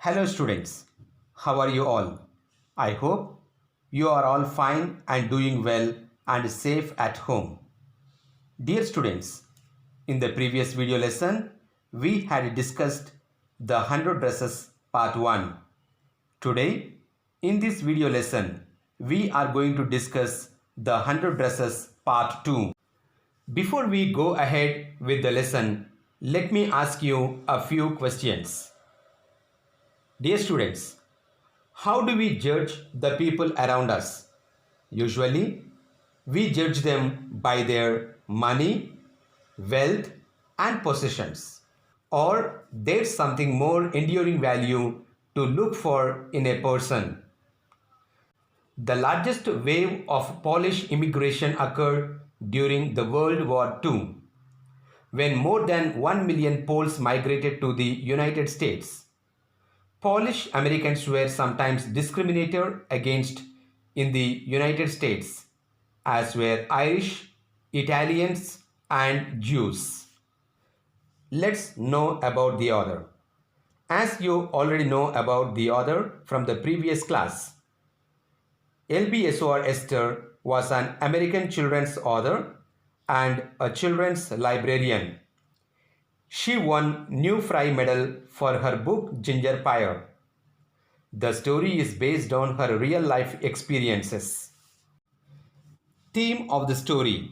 Hello students, how are you all? I hope you are all fine and doing well and safe at home. Dear students, in the previous video lesson, we had discussed the 100 dresses part 1. Today, in this video lesson, we are going to discuss the 100 dresses part 2. Before we go ahead with the lesson, let me ask you a few questions. Dear students, how do we judge the people around us? Usually, we judge them by their money, wealth, and possessions. Or there's something more enduring value to look for in a person. The largest wave of Polish immigration occurred during the World War II, when more than 1 million Poles migrated to the United States. Polish Americans were sometimes discriminated against in the United States, as were Irish, Italians, and Jews. Let's know about the author. As you already know about the author from the previous class, LBSOR Esther was an American children's author and a children's librarian. She won New Fry Medal for her book Ginger Pie. The story is based on her real-life experiences. Theme of the story: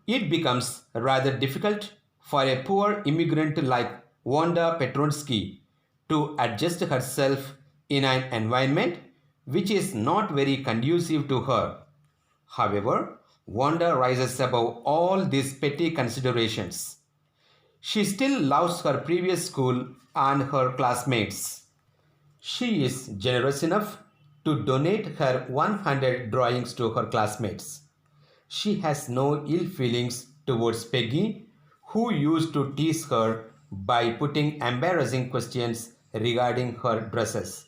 it becomes rather difficult for a poor immigrant like Wanda Petronsky to adjust herself in an environment which is not very conducive to her. However, Wanda rises above all these petty considerations. She still loves her previous school and her classmates. She is generous enough to donate her 100 drawings to her classmates. She has no ill feelings towards Peggy, who used to tease her by putting embarrassing questions regarding her dresses.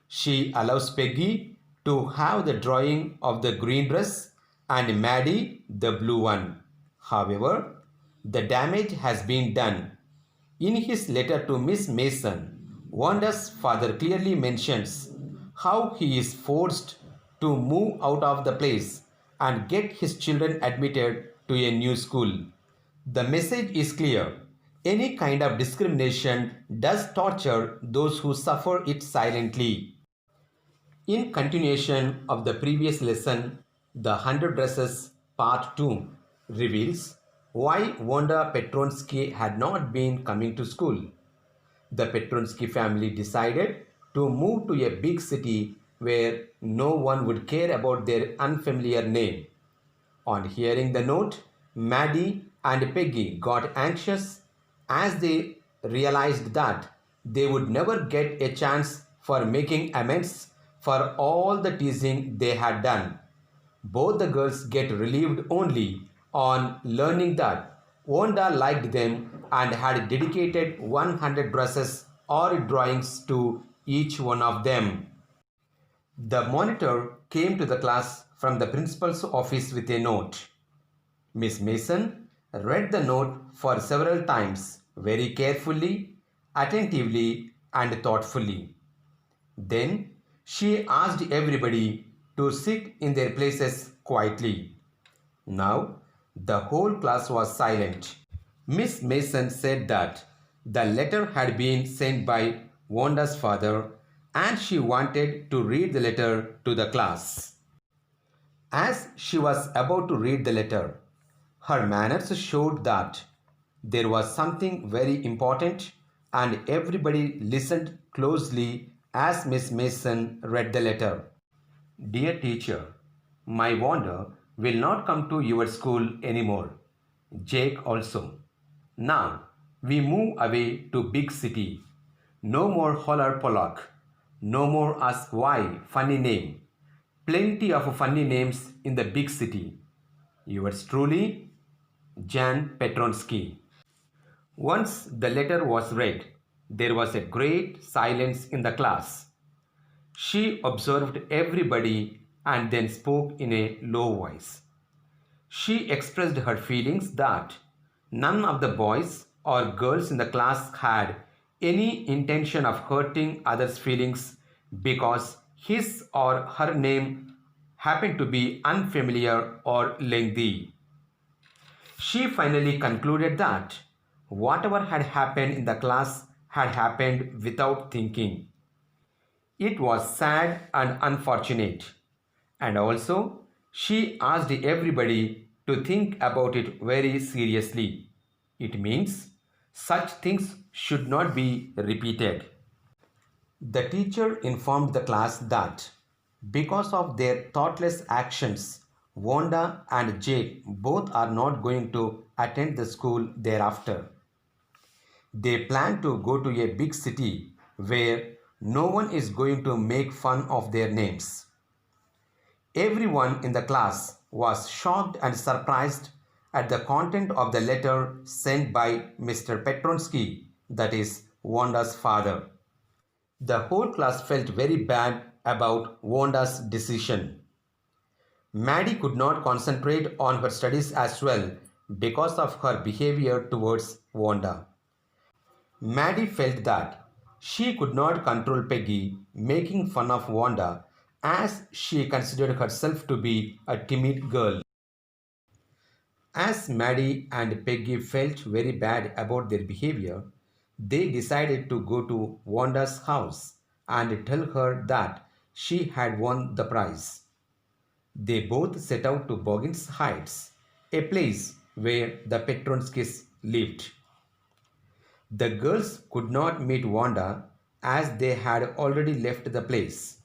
She allows Peggy to have the drawing of the green dress and Maddie the blue one. However, the damage has been done. In his letter to Miss Mason, Wanda's father clearly mentions how he is forced to move out of the place and get his children admitted to a new school. The message is clear. Any kind of discrimination does torture those who suffer it silently. In continuation of the previous lesson, the 100 Dresses Part 2 reveals why Wanda Petronsky had not been coming to school. The Petronsky family decided to move to a big city where no one would care about their unfamiliar name. On hearing the note, Maddie and Peggy got anxious as they realized that they would never get a chance for making amends for all the teasing they had done. Both the girls get relieved only on learning that Wanda liked them and had dedicated 100 dresses or drawings to each one of them. The monitor came to the class from the principal's office with a note. Miss Mason read the note for several times, very carefully, attentively, and thoughtfully. Then she asked everybody to sit in their places quietly. Now the whole class was silent. Miss Mason said that the letter had been sent by Wanda's father and she wanted to read the letter to the class. As she was about to read the letter, her manners showed that there was something very important and everybody listened closely as Miss Mason read the letter. Dear teacher, my Wanda will not come to your school anymore. Jake also. Now we move away to big city. No more holler Pollock. No more ask why funny name. Plenty of funny names in the big city. Yours truly, Jan Petronsky. Once the letter was read, there was a great silence in the class. She observed everybody and then spoke in a low voice. She expressed her feelings that none of the boys or girls in the class had any intention of hurting others' feelings because his or her name happened to be unfamiliar or lengthy. She finally concluded that whatever had happened in the class had happened without thinking. It was sad and unfortunate. And also, she asked everybody to think about it very seriously. It means such things should not be repeated. The teacher informed the class that because of their thoughtless actions, Wanda and Jake both are not going to attend the school thereafter. They plan to go to a big city where no one is going to make fun of their names. Everyone in the class was shocked and surprised at the content of the letter sent by Mr. Petronsky, that is, Wanda's father. The whole class felt very bad about Wanda's decision. Maddie could not concentrate on her studies as well because of her behavior towards Wanda. Maddie felt that she could not control Peggy making fun of Wanda as she considered herself to be a timid girl. As Maddie and Peggy felt very bad about their behavior, they decided to go to Wanda's house and tell her that she had won the prize. They both set out to Boggins Heights, a place where the Petronskis lived. The girls could not meet Wanda as they had already left the place.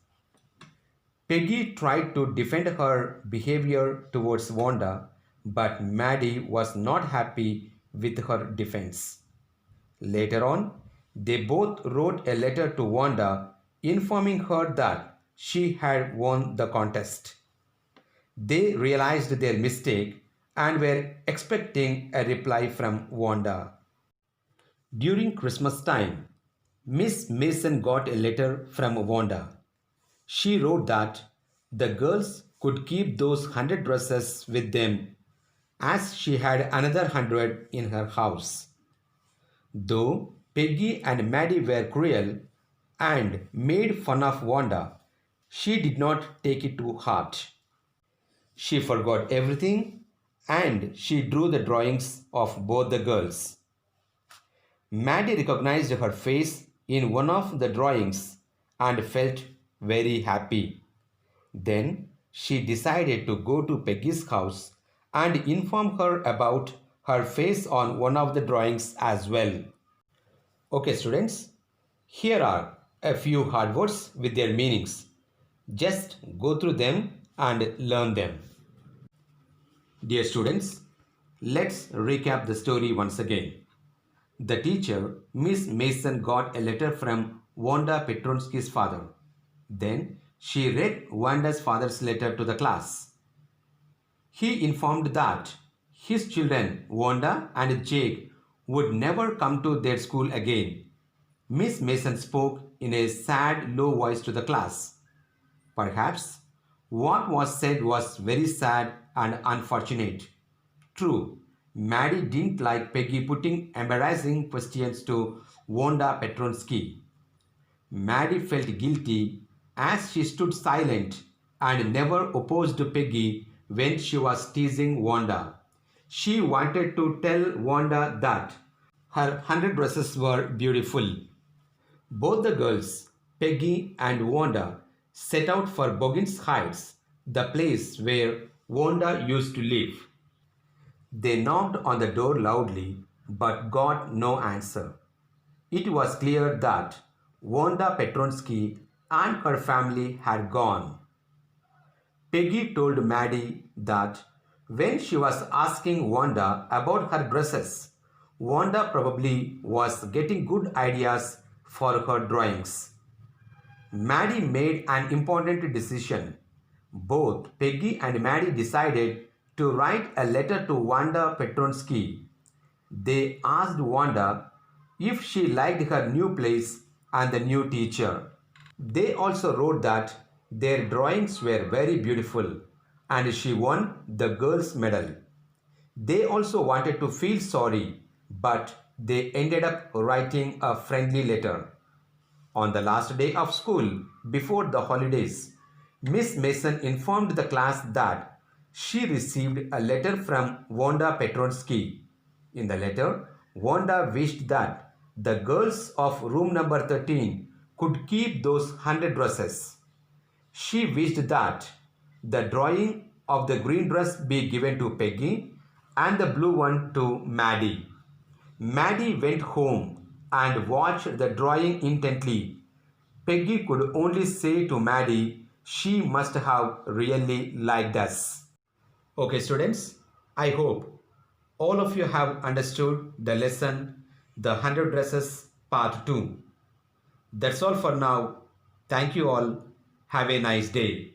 Peggy tried to defend her behavior towards Wanda, but Maddie was not happy with her defense. Later on, they both wrote a letter to Wanda informing her that she had won the contest. They realized their mistake and were expecting a reply from Wanda. During Christmas time, Miss Mason got a letter from Wanda. She wrote that the girls could keep those 100 dresses with them as she had another 100 in her house. Though Peggy and Maddie were cruel and made fun of Wanda, she did not take it to heart. She forgot everything and she drew the drawings of both the girls. Maddie recognized her face in one of the drawings and felt very happy. Then she decided to go to Peggy's house and inform her about her face on one of the drawings as well. Okay, students, here are a few hard words with their meanings. Just go through them and learn them. Dear students, let's recap the story once again. The teacher, Miss Mason, got a letter from Wanda Petronsky's father. Then she read Wanda's father's letter to the class. He informed that his children, Wanda and Jake, would never come to their school again. Miss Mason spoke in a sad, low voice to the class. Perhaps what was said was very sad and unfortunate. True, Maddie didn't like Peggy putting embarrassing questions to Wanda Petronsky. Maddie felt guilty as she stood silent and never opposed Peggy when she was teasing Wanda. She wanted to tell Wanda that her 100 dresses were beautiful. Both the girls, Peggy and Wanda, set out for Boggins Heights, the place where Wanda used to live. They knocked on the door loudly but got no answer. It was clear that Wanda Petronsky and her family had gone. Peggy told Maddie that when she was asking Wanda about her dresses, Wanda probably was getting good ideas for her drawings. Maddie made an important decision. Both Peggy and Maddie decided to write a letter to Wanda Petronsky. They asked Wanda if she liked her new place and the new teacher. They also wrote that their drawings were very beautiful and she won the girls' medal. They also wanted to feel sorry, but they ended up writing a friendly letter. On the last day of school, before the holidays, Miss Mason informed the class that she received a letter from Wanda Petronsky. In the letter, Wanda wished that the girls of room number 13 could keep those 100 dresses. She wished that the drawing of the green dress be given to Peggy and the blue one to Maddie. Maddie went home and watched the drawing intently. Peggy could only say to Maddie, she must have really liked us. Okay, students, I hope all of you have understood the lesson, The 100 Dresses Part 2. That's all for now. Thank you all. Have a nice day.